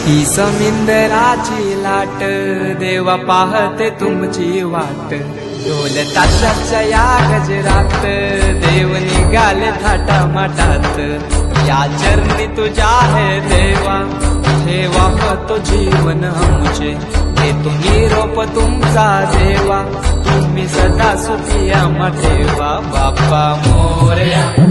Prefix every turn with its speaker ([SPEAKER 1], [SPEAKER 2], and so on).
[SPEAKER 1] ही समिंदराची लाट देवा पाहते तुमची वाट ढोल ताशाच्या या गजरात देव निघाले थाटा माटात या चरणी तुझ्या है देवा ठेवा तो जीवन आमचे घेतो निरोप तुमचा देवा तुम्ही सदा सुखी आम्हा ठेवा बाप्पा मोरया।